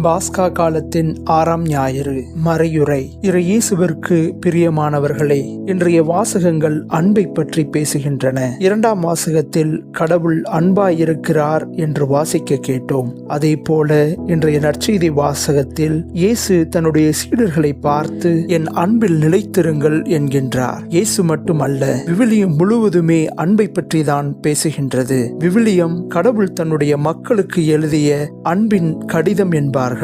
பாஸ்கா காலத்தின் 6ஆம் ஞாயிறு மறையுரை. இரு இயேசுவிற்கு பிரியமானவர்களே, இன்றைய வாசகங்கள் அன்பை பற்றி பேசுகின்றன. 2ஆம் வாசகத்தில் கடவுள் அன்பாயிருக்கிறார் என்று வாசிக்க கேட்டோம். அதே போல இன்றைய நற்செய்தி வாசகத்தில் இயேசு தன்னுடைய சீடர்களை பார்த்து என் அன்பில் நிலைத்திருங்கள் என்கின்றார். இயேசு மட்டுமல்ல, விவிலியம் முழுவதுமே அன்பை பற்றி தான் பேசுகின்றது. விவிலியம் கடவுள் தன்னுடைய மக்களுக்கு எழுதிய அன்பின் கடிதம் என்பார்கள்.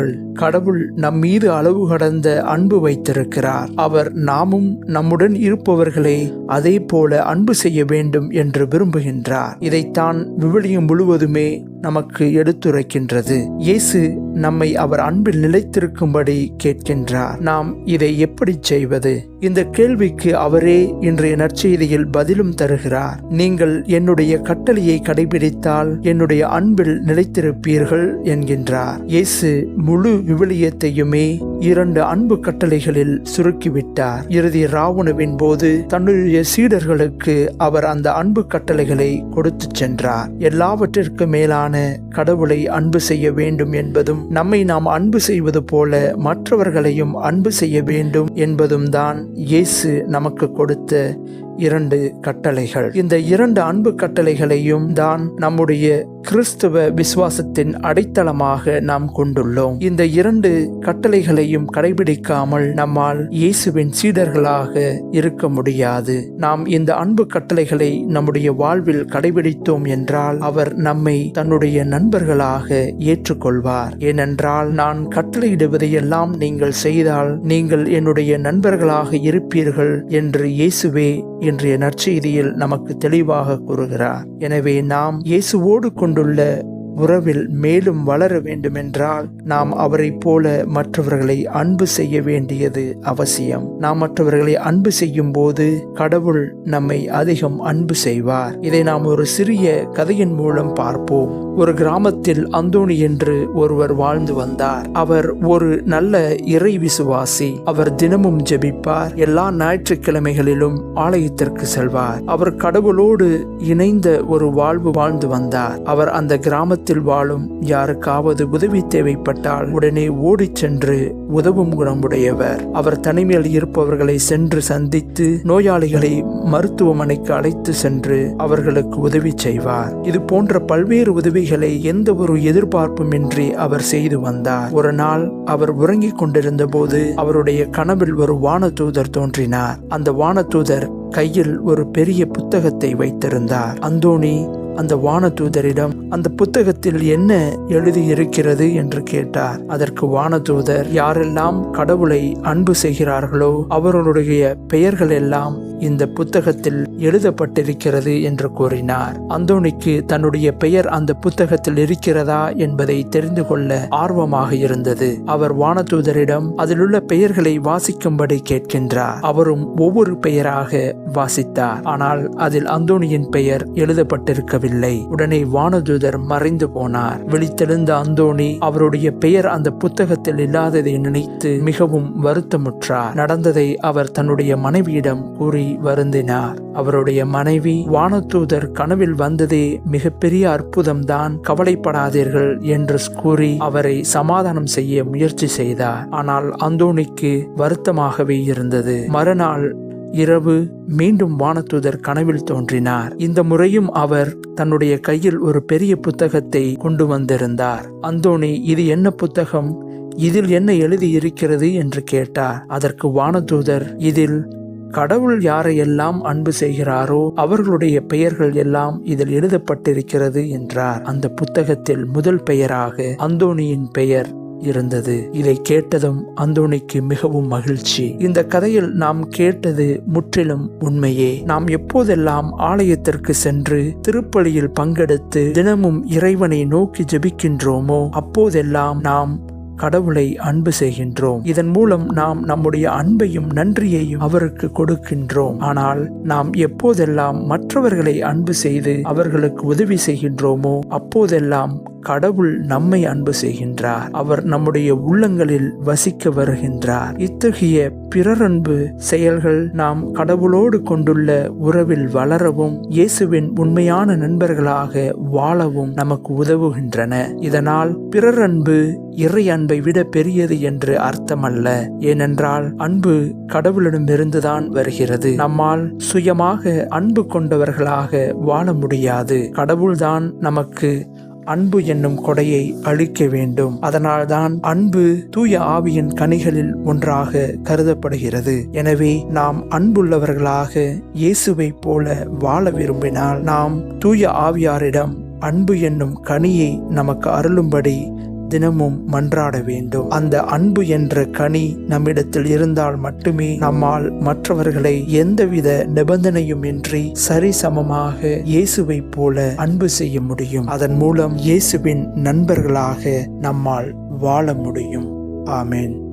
கடவுள் நம் மீது அளவு கடந்த அன்பு வைத்திருக்கிறார். அவர் நாமும் நம்முடன் இருப்பவர்களை அதே போல அன்பு செய்ய வேண்டும் என்று விரும்புகின்றார். இதைத்தான் விவிலியம் முழுவதுமே நமக்கு எடுத்துரைக்கின்றது. இயேசு நம்மை அவர் அன்பில் நிலைத்திருக்கும்படி கேட்கின்றார். நாம் இதை எப்படி செய்வது? இந்த கேள்விக்கு அவரே இன்றைய நற்செய்தியில் பதிலும் தருகிறார். நீங்கள் என்னுடைய கட்டளையை கடைபிடித்தால் என்னுடைய அன்பில் நிலைத்திருப்பீர்கள் என்கின்றார். இயேசு முழு விவிலியத்தையுமே 2 அன்பு கட்டளைகளில் சுருக்கிவிட்டார். இறுதி ராவணவின் போது தன்னுடைய சீடர்களுக்கு அவர் அந்த அன்பு கட்டளைகளை கொடுத்து சென்றார். எல்லாவற்றிற்கு மேலான கடவுளை அன்பு செய்ய வேண்டும் என்பதும், நம்மை நாம் அன்பு செய்வது போல மற்றவர்களையும் அன்பு செய்ய வேண்டும் என்பதும் தான் இயேசு நமக்கு கொடுத்த 2 கட்டளைகள். இந்த 2 அன்பு கட்டளைகளையும் தான் நம்முடைய கிறிஸ்துவ விசுவாசத்தின் அடித்தளமாக நாம் கொண்டுள்ளோம். இந்த 2 கட்டளைகளையும் கடைபிடிக்காமல் நம்மால் இயேசுவின் சீடர்களாக இருக்க முடியாது. நாம் இந்த அன்பு கட்டளைகளை நம்முடைய வாழ்வில் கடைபிடித்தோம் என்றால் அவர் நம்மை தன்னுடைய நண்பர்களாக ஏற்றுக்கொள்வார். ஏனென்றால் நான் கட்டளையிடுவதையெல்லாம் நீங்கள் செய்தால் நீங்கள் என்னுடைய நண்பர்களாக இருப்பீர்கள் என்று இயேசுவே இன்றைய நற்செய்தியில் நமக்கு தெளிவாக கூறுகிறார். எனவே நாம் இயேசுவோடு கொண்டுள்ள உறவில் மேலும் வளர வேண்டுமென்றால் நாம் அவரை போல மற்றவர்களை அன்பு செய்ய வேண்டியது அவசியம். நாம் மற்றவர்களை அன்பு செய்யும் போது கடவுள் நம்மை அதிகம் அன்பு செய்வார். இதை நாம் ஒரு சிறிய கதையின் மூலம் பார்ப்போம். ஒரு கிராமத்தில் அந்தோணி என்று ஒருவர் வாழ்ந்து வந்தார். அவர் ஒரு நல்ல இறை விசுவாசி. அவர் தினமும் ஜெபிப்பார். எல்லா ஞாயிற்றுக்கிழமைகளிலும் ஆலயத்திற்கு செல்வார். அவர் கடவுளோடு இணைந்த ஒரு வாழ்வு வாழ்ந்து வந்தார். அவர் அந்த கிராமத்தில் வாழும் யாருக்காவது உதவி தேவைப்பட்டால் உடனே ஓடிச் சென்று உதவும் குணமுடையவர். அவர் தனிமையில் இருப்பவர்களை சென்று சந்தித்து நோயாளிகளை மருத்துவமனைக்கு அழைத்து சென்று அவர்களுக்கு உதவி செய்வார். இது போன்ற பல்வேறு உதவிகளை எந்த ஒரு எதிர்பார்ப்புமின்றி அவர் செய்து வந்தார். ஒரு நாள் அவர் உறங்கிக் கொண்டிருந்த போது அவருடைய கனவில் ஒரு வானதூதர் தோன்றினார். அந்த வானதூதர் கையில் ஒரு பெரிய புத்தகத்தை வைத்திருந்தார். அந்தோணி அந்த வானதூதரிடம் அந்த புத்தகத்தில் என்ன எழுதியிருக்கிறது என்று கேட்டார். அதற்கு வானதூதர், யாரெல்லாம் கடவுளை அன்பு செய்கிறார்களோ அவர்களுடைய பெயர்கள் எல்லாம் இந்த புத்தகத்தில் எழுதப்பட்டிருக்கிறது என்று கூறினார். அந்தோணிக்கு தன்னுடைய பெயர் அந்த புத்தகத்தில் இருக்கிறதா என்பதை தெரிந்து கொள்ள ஆர்வமாக இருந்தது. அவர் வானதூதரிடம் அதிலுள்ள பெயர்களை வாசிக்கும்படி கேட்கின்றார். அவரும் ஒவ்வொரு பெயராக வாசித்தார். ஆனால் அதில் அந்தோணியின் பெயர் எழுதப்பட்டிருக்கவில்லை. உடனே வானதூதர் மறைந்து போனார். விழித்தெழுந்த அந்தோணி அவருடைய பெயர் அந்த புத்தகத்தில் இல்லாததை நினைத்து மிகவும் வருத்தமுற்றார். நடந்ததை அவர் தன்னுடைய மனைவியிடம் கூறி வருந்தினார். அவருடைய மனைவி, வானதூதர் கனவில் வந்ததே மிகப்பெரிய அற்புதம்தான், கவலைப்படாதீர்கள் என்று கூறி அவரை சமாதானம் செய்ய முயற்சி செய்தார். ஆனால் அந்தோணிக்கு வருத்தமாகவே இருந்தது. மறுநாள் இரவு மீண்டும் வானதூதர் கனவில் தோன்றினார். இந்த முறையும் அவர் தன்னுடைய கையில் ஒரு பெரிய புத்தகத்தை கொண்டு வந்திருந்தார். அந்தோணி, இது என்ன புத்தகம்? இதில் என்ன எழுதி இருக்கிறது என்று கேட்டார். அதற்கு வானதூதர், இதில் கடவுள் யாரையெல்லாம் அன்பு செய்கிறாரோ அவர்களுடைய பெயர்கள் எல்லாம் இதில் எழுதப்பட்டிருக்கிறது என்றார். அந்த புத்தகத்தில் முதல் பெயராக அந்தோணியின் பெயர் இருந்தது. இதை கேட்டதும் அந்தோணிக்கு மிகவும் மகிழ்ச்சி. இந்த கதையில் நாம் கேட்டது முற்றிலும் உண்மையே. நாம் எப்போதெல்லாம் ஆலயத்திற்கு சென்று திருப்பலியில் பங்கெடுத்து தினமும் இறைவனை நோக்கி ஜெபிக்கின்றோமோ அப்போதெல்லாம் நாம் கடவுளை அன்பு செய்கின்றோம். இதன் மூலம் நாம் நம்முடைய அன்பையும் நன்றியையும் அவருக்கு கொடுக்கின்றோம். ஆனால் நாம் எப்போதெல்லாம் மற்றவர்களை அன்பு செய்து அவர்களுக்கு உதவி செய்கின்றோமோ அப்போதெல்லாம் கடவுள் நம்மை அன்பு செய்கின்றார். அவர் நம்முடைய உள்ளங்களில் வசிக்க வருகின்றார். இத்தகைய பிறரன்பு செயல்கள் நாம் கடவுளோடு கொண்டுள்ள உறவில் வளரவும் இயேசுவின் உண்மையான நண்பர்களாக வாழவும் நமக்கு உதவுகின்றன. இதனால் பிறரன்பு இறை அன்பை விட பெரியது என்று அர்த்தமல்ல. ஏனென்றால் அன்பு கடவுளிடமிருந்துதான் வருகிறது. நம்மால் சுயமாக அன்பு கொண்டவர்களாக வாழ முடியாது. கடவுள்தான் நமக்கு அன்பு என்னும் கொடையை அளிக்க வேண்டும். அதனால்தான் அன்பு தூய ஆவியின் கனிகளில் ஒன்றாக கருதப்படுகிறது. எனவே நாம் அன்புள்ளவர்களாக இயேசுவை போல வாழ விரும்பினால் நாம் தூய ஆவியாரிடம் அன்பு என்னும் கனியை நமக்கு அருளும்படி தினமும் மன்றாட வேண்டும். அந்த அன்பு என்ற கனி நம்மிடத்தில் இருந்தால் மட்டுமே நம்மால் மற்றவர்களை எந்தவித நிபந்தனையும் இன்றி சரிசமமாக இயேசுவை போல அன்பு செய்ய முடியும். அதன் மூலம் இயேசுவின் நண்பர்களாக நம்மால் வாழ முடியும். ஆமென்.